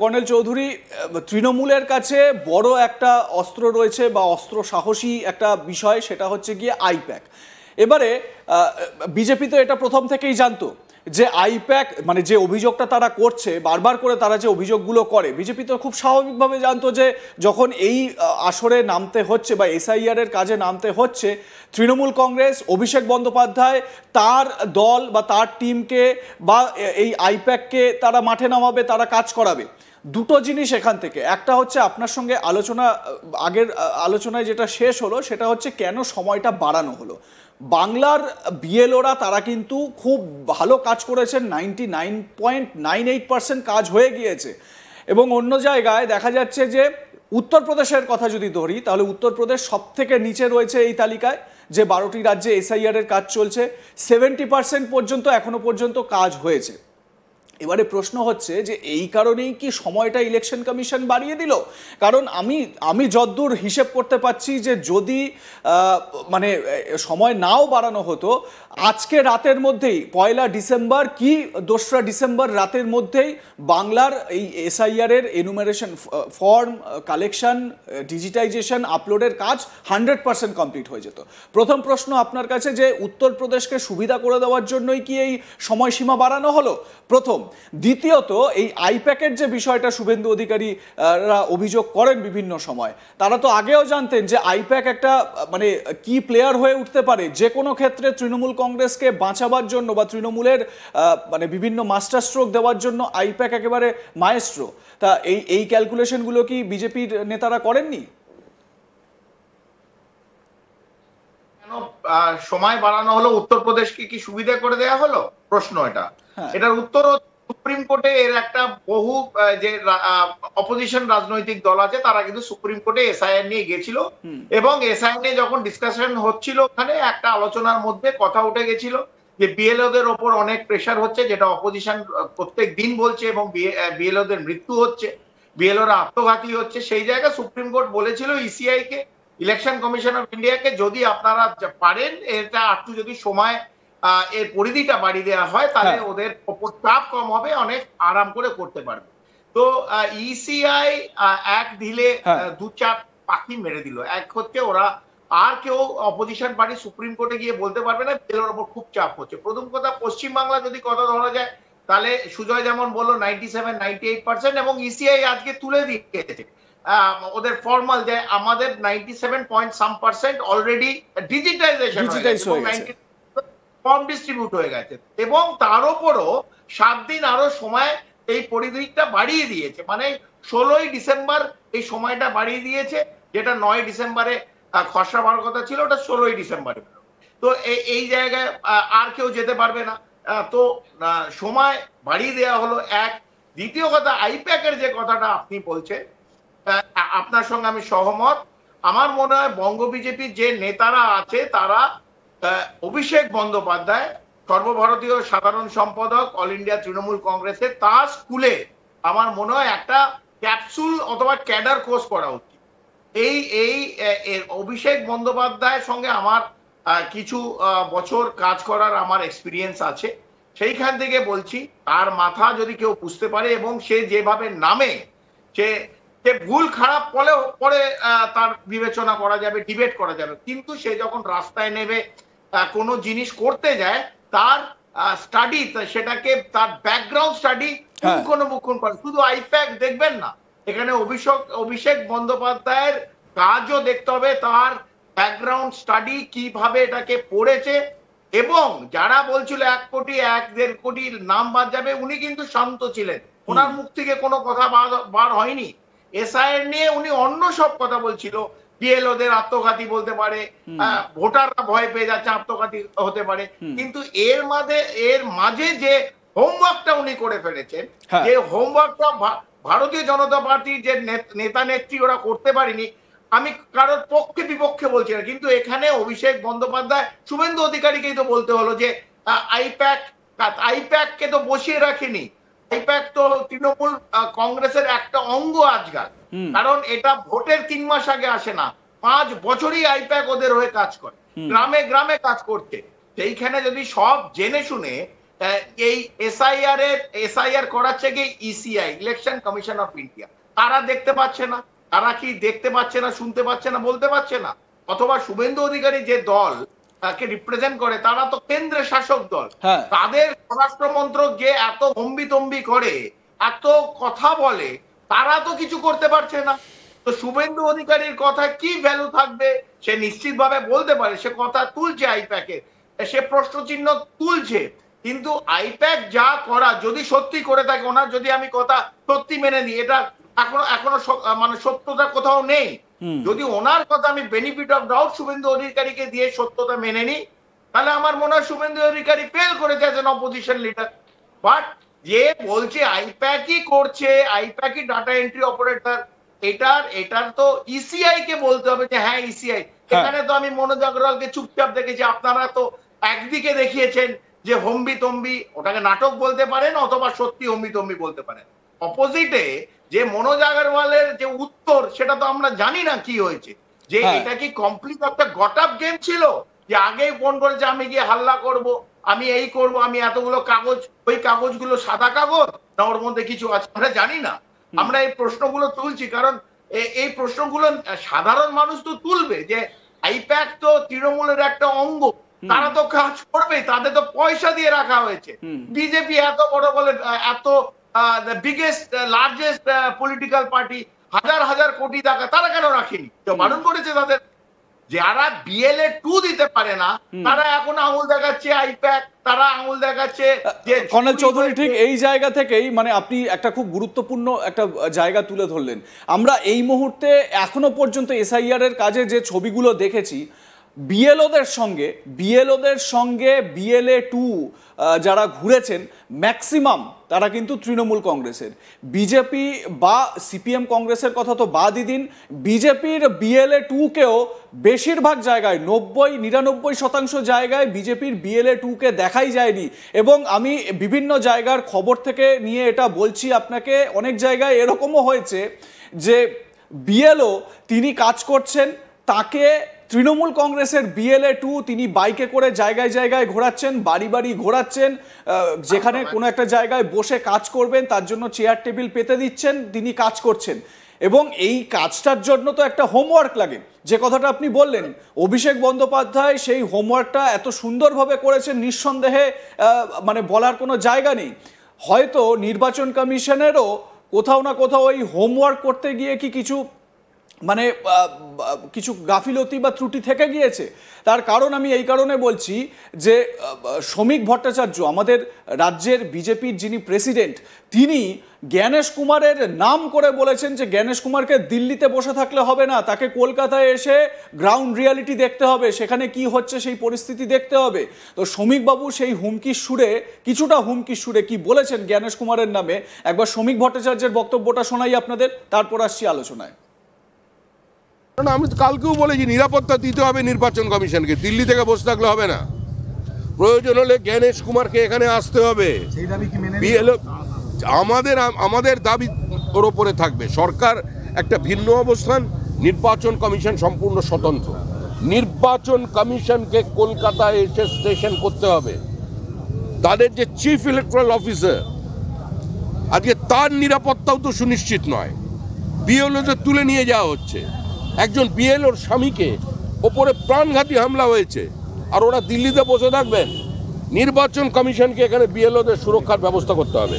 Colonel Chowdhury, তৃণমূলের কাছে বড় একটা অস্ত্র রয়েছে বা অস্ত্র সাহসী একটা বিষয়, সেটা হচ্ছে গিয়ে আইপ্যাক। এবারে বিজেপি তো এটা প্রথম থেকেই জানতো যে আইপ্যাক মানে যে অভিযোগটা তারা করছে, বারবার করে তারা যে অভিযোগগুলো করে, বিজেপি তো খুব স্বাভাবিকভাবে জানতো যে যখন এই আসরে নামতে হচ্ছে বা এসআইআর এর কাজে নামতে হচ্ছে, তৃণমূল কংগ্রেস, অভিষেক বন্দ্যোপাধ্যায় তার দল বা তার টিমকে বা এই আইপ্যাককে তারা মাঠে নামাবে, তারা কাজ করাবে। দুটো জিনিস এখান থেকে, একটা হচ্ছে আপনার সঙ্গে আগের আলোচনায় যেটা শেষ হলো সেটা হচ্ছে কেন সময়টা বাড়ানো হলো। বাংলার বিএলওরা তারা কিন্তু খুব ভালো কাজ করেছেন, 99.98% কাজ হয়ে গিয়েছে। এবং অন্য জায়গায় দেখা যাচ্ছে যে উত্তরপ্রদেশের কথা যদি ধরি, তাহলে উত্তরপ্রদেশ সব থেকে নিচে রয়েছে এই তালিকায়, যে 12টি রাজ্যে এসআইআর এর কাজ চলছে, 70% পর্যন্ত এখনো পর্যন্ত কাজ হয়েছে। এবারে প্রশ্ন হচ্ছে যে এই কারণেই কি সময়টা ইলেকশন কমিশন বাড়িয়ে দিল? কারণ আমি যতদূর হিসেব করতে পারছি যে যদি মানে সময় নাও বাড়ানো হতো, আজকে রাতের মধ্যেই 1 ডিসেম্বর কি 2 ডিসেম্বর রাতের মধ্যেই বাংলার এই এসআইআর এর এনুমারেশন ফর্ম কালেকশন, ডিজিটাইজেশন, আপলোডের কাজ 100% কমপ্লিট হয়ে যেত। প্রথম প্রশ্ন আপনার কাছে, যে উত্তরপ্রদেশকে সুবিধা করে দেওয়ার জন্যই কি এই সময়সীমা বাড়ানো হলো? প্রথম। দ্বিতীয়ত, এই আইপ্যাকের যে বিষয়টা শুভেন্দু অধিকারীরা অভিযোগ করেন বিভিন্ন সময়, তারা তো আগেও জানতেন যে আইপ্যাক একটা মানে কি প্লেয়ার হয়ে উঠতে পারে যে কোনো ক্ষেত্রে তৃণমূল কংগ্রেসকে বাঁচাবার জন্য বা তৃণমূলের মানে বিভিন্ন মাস্টার স্ট্রোক দেওয়ার জন্য আইপ্যাক একেবারে মায়েস্ট্রো। তা এই ক্যালকুলেশনগুলো কি বিজেপির নেতারা করেননি? কেন সময় বাড়ানো হলো? উত্তরপ্রদেশকে কি সুবিধা করে দেয়া হলো? প্রশ্ন এটা। এটার উত্তর সুপ্রিম কোর্টে এর একটা বহু যে অপোজিশন রাজনৈতিক দল আছে তারা কিন্তু সুপ্রিম কোর্টে এসআইআর নিয়ে গেছিল, এবং এসআইআর নিয়ে যখন ডিসকাশন হচ্ছিল ওখানে একটা আলোচনার মধ্যে কথা উঠে গেছিল যে বিএলওদের ওপর অনেক প্রেশার হচ্ছে, যেটা অপোজিশন প্রত্যেক দিন বলছে, এবং বিএলওদের মৃত্যু হচ্ছে, বিএলওরা আত্মঘাতী হচ্ছে। সেই জায়গায় সুপ্রিম কোর্ট বলেছিল ইসিআই কে, ইলেকশন কমিশন অফ ইন্ডিয়াকে, যদি আপনারা পারেন এটা একটু যদি সময় এর পরিধিটা বাড়িয়ে দেওয়া হয় তাহলে ওদের ওপর চাপ কম হবে, অনেক আরাম করে করতে পারবে। তো ইসিআই এক ঢিলে 2-4 পাখি মেরে দিল। এক হচ্ছে ওরা আর কেউ অপোজিশন পার্টি সুপ্রিম কোর্টে গিয়ে বলতে পারবে না বিএলওর ওপর খুব চাপ হচ্ছে। প্রথম কথা, পশ্চিমবাংলা যদি কথা ধরা যায় তাহলে সুজয় যেমন বললো 97-98%, এবং ইসিআই আজকে তুলে দিয়েছে ওদের ফর্মাল যে আমাদের 97% অলরেডি ডিজিটাইজেশন হয়ে গেছে, ফর্ম ডিস্ট্রিবিউট হয়ে গেছে, এবং তার উপরও 7 দিন আরো সময় এই পরিধিটা বাড়িয়ে দিয়েছে, মানে 16ই ডিসেম্বর এই সময়টা বাড়িয়ে দিয়েছে, যেটা 9 ডিসেম্বরে খসড়া হওয়ার কথা ছিল, ওটা 16ই ডিসেম্বরে। তো এই জায়গায় আর কেউ যেতে পারবে না, তো সময় বাড়িয়ে দেওয়া হলো এক। দ্বিতীয় কথা, আইপ্যাকের যে কথাটা আপনি বলছেন, আপনার সঙ্গে আমি সহমত। আমার মনে হয় বঙ্গ বিজেপির যে নেতারা আছে তারা, অভিষেক বন্দ্যোপাধ্যায় সর্বভারতীয় সাধারণ সম্পাদক অল ইন্ডিয়া তৃণমূল কংগ্রেসের, তার স্কুলে আমার মনে হয় একটা ক্যাপসুল অথবা ক্যাডার কোর্স করা উচিত। এই অভিষেক বন্দ্যোপাধ্যায়ের সঙ্গে আমার কিছু বছর কাজ করার আমার এক্সপিরিয়েন্স আছে, সেইখান থেকে বলছি তার মাথা যদি কেউ বুঝতে পারে, এবং সে যেভাবে নামে, সে ভুল খারাপ পরে তার বিবেচনা করা যাবে, ডিবেট করা যাবে, কিন্তু সে যখন রাস্তায় নেবে কোনো জিনিস করতে যায়, তার স্টাডি, সেটাকে তার ব্যাকগ্রাউন্ড স্টাডি পুঙ্খানুপুঙ্খ করে। শুধু আইপ্যাক দেখবেন না, এখানে অভিষেক বন্দ্যোপাধ্যায়ের কাজও দেখতে হবে, তার ব্যাকগ্রাউন্ড স্টাডি কিভাবে এটাকে পড়েছে। এবং যারা বলছিল 1 কোটি 1-1.5 কোটির নাম বাদ যাবে, উনি কিন্তু শান্ত ছিলেন, ওনার মুখ থেকে কোনো কথা বার হয়নি। এসআইআর নিয়ে উনি অন্য সব কথা বলছিল, বিএলওদের আত্মঘাতী বলতে পারে, ভোটাররা ভয় পেয়ে যাচ্ছে আত্মঘাতী হতে পারে, কিন্তু এর মাঝে যে হোমওয়ার্কটা উনি করে ফেলেছেন, যে হোমওয়ার্কটা ভারতীয় জনতা পার্টির যে নেতা নেত্রী ওরা করতে পারেনি, আমি কারোর পক্ষে বিপক্ষে বলছি না, কিন্তু এখানে অভিষেক বন্দ্যোপাধ্যায়, শুভেন্দু অধিকারীকেই তো বলতে হলো যে আইপ্যাককে তো বসিয়ে রাখেনি, আইপ্যাক তো তৃণমূল কংগ্রেসের একটা অঙ্গ আজকাল, কারণ এটা ভোটের 3 মাস আগে আসে না, 5 বছরই আইপ্যাক ওদের হয়ে কাজ করে, গ্রামে গ্রামে কাজ করছে। সেইখানে যদি সব জেনে শুনে এই এসআইআর করাচ্ছে কি ECI, election commission of India. তারা দেখতে পাচ্ছে না, তারা কি দেখতে পাচ্ছে না, শুনতে পাচ্ছে না, বলতে পারছে না? অথবা শুভেন্দু অধিকারী যে দল তাকে রিপ্রেজেন্ট করে, তারা তো কেন্দ্রের শাসক দল, তাদের স্বরাষ্ট্র মন্ত্রক যে এত হম্বিতম্বি করে, এত কথা বলে, তারা তো কিছু করতে পারছে না। তো শুভেন্দু অধিকারীর কথা কি ভ্যালু থাকবে? সে নিশ্চিতভাবে বলতে পারে, সে কথা তুলছে আইপ্যাকে, সে প্রশ্নচিহ্ন তুলছে, কিন্তু আইপ্যাক যা করা যদি সত্যি করে থাকে, ওনার যদি আমি কথা সত্যি মেনে নিই, এটা এখনো মানে সত্যতা কোথাও নেই। যদি ওনার কথা আমি বেনিফিট অফ ডাউট শুভেন্দু অধিকারীকে দিয়ে সত্যতা মেনে নিই, তাহলে আমার মনে হয় শুভেন্দু অধিকারী ফেল করেছে as an opposition leader. But যে বলছে আইপ্যাকই করছে, আইপ্যাকই ডাটা এন্ট্রি অপারেটর, এটার তো ইসিআই কে বলতে হবে যে হ্যাঁ ইসিআই। এখানে তো আমি মনোজ আগরওয়ালকে চুপচাপ দেখেছি। আপনারা তো একদিকে দেখিয়েছেন যে হম্বি তম্বি, ওটাকে নাটক বলতে পারেন অথবা সত্যি হম্বি তম্বি বলতে পারেন। অপোজিটে যে মনোজ আগরওয়ালের যে উত্তর, সেটা তো আমরা জানি না কি হয়েছে, যে এটা কি কমপ্লিট একটা গট আপ গেম ছিল, যে আগেই ফোন করেছে আমি গিয়ে হাল্লা করব, আমি এই করব, আমি এতগুলো কাগজ, ওই কাগজগুলো সাদা কাগজ না ওর মধ্যে কিছু আছে, আমরা জানি না। আমরা এই প্রশ্নগুলো তুলছি কারণ এই প্রশ্নগুলো সাধারণ মানুষ তো তুলবে, যে আইপ্যাক তো তৃণমূলের একটা অঙ্গ, তারা তো কাজ করবে, তাদের তো পয়সা দিয়ে রাখা হয়েছে। বিজেপি এত বড় বলে, এত বিগেস্ট লার্জেস্ট পলিটিক্যাল পার্টি, হাজার হাজার কোটি টাকা তারা কেন রাখেনি? তো বারণ করেছে তাদের। যারা বিএলএ 2 দিতে পারে না, তারা এখন আঙুল দেখাচ্ছে আইপ্যাক, তারা আঙুল দেখাচ্ছে যে কর্নেল চৌধুরী ঠিক এই জায়গা থেকেই মানে আপনি একটা খুব গুরুত্বপূর্ণ একটা জায়গা তুলে ধরলেন। আমরা এই মুহূর্তে এখনো পর্যন্ত এসআইআর এর কাজে যে ছবিগুলো দেখেছি, বিএলওদের সঙ্গে বিএলএ 2 যারা ঘুরেছেন ম্যাক্সিমাম তারা কিন্তু তৃণমূল কংগ্রেসের। বিজেপি বা সিপিএম কংগ্রেসের কথা তো বাদই দিন, বিজেপির বিএলএ 2কেও বেশিরভাগ জায়গায় 90-99% জায়গায় বিজেপির বিএলএ 2কে দেখাই যায়নি। এবং আমি বিভিন্ন জায়গার খবর থেকে নিয়ে এটা বলছি আপনাকে, অনেক জায়গায় এরকমও হয়েছে যে বিএলও তিনি কাজ করছেন, তাকে তৃণমূল কংগ্রেসের বিএলএ 2 তিনি বাইকে করে জায়গায় জায়গায় ঘোরাচ্ছেন, বাড়ি বাড়ি ঘোরাচ্ছেন, যেখানে কোনো একটা জায়গায় বসে কাজ করবেন তার জন্য চেয়ার টেবিল পেতে দিচ্ছেন, তিনি কাজ করছেন। এবং এই কাজটার জন্য তো একটা হোমওয়ার্ক লাগে, যে কথাটা আপনি বললেন। অভিষেক বন্দ্যোপাধ্যায় সেই হোমওয়ার্কটা এত সুন্দরভাবে করেছেন, নিঃসন্দেহে মানে বলার কোনো জায়গা নেই। হয়তো নির্বাচন কমিশনেরও কোথাও না কোথাও এই হোমওয়ার্ক করতে গিয়ে কি কিছু মানে কিছু গাফিলতি বা ত্রুটি থেকে গিয়েছে। তার কারণ আমি এই কারণে বলছি যে শ্রমিক ভট্টাচার্য, আমাদের রাজ্যের বিজেপির যিনি প্রেসিডেন্ট, তিনি জ্ঞানেশ কুমারের নাম করে বলেছেন যে জ্ঞানেশ কুমারকে দিল্লিতে বসে থাকলে হবে না, তাকে কলকাতায় এসে গ্রাউন্ড রিয়ালিটি দেখতে হবে, সেখানে কি হচ্ছে সেই পরিস্থিতি দেখতে হবে। তো শ্রমিকবাবু সেই হুমকির সুরে, কিছুটা হুমকির সুরে কি বলেছেন জ্ঞানেশ কুমারের নামে, একবার শ্রমিক ভট্টাচার্যের বক্তব্যটা শোনাই আপনাদের, তারপর আসছি আলোচনায়। আমি কালকেও বলেছি নিরাপত্তা দিতে হবে নির্বাচন কমিশনকে, দিল্লি থেকে বসে থাকলে হবে না, প্রয়োজন হলে জ্ঞানেশ কুমারকে এখানে আসতে হবে। আমাদের দাবি ওর ওপরে থাকবে। সরকার একটা ভিন্ন অবস্থান, নির্বাচন কমিশন সম্পূর্ণ স্বতন্ত্র। নির্বাচন কমিশনকে কলকাতায় এসে স্টেশন করতে হবে। তাদের যে চিফ ইলেকট্রাল অফিসার, আজকে তার নিরাপত্তাও তো সুনিশ্চিত নয়, বিএলওদের তুলে নিয়ে যাওয়া হচ্ছে। একজন বিএলওর স্বামীকে ওপরে প্রাণঘাতী হামলা হয়েছে, আর ওরা দিল্লিতে বসে থাকবেন? নির্বাচন কমিশনকে এখানে বিএলওদের সুরক্ষার ব্যবস্থা করতে হবে।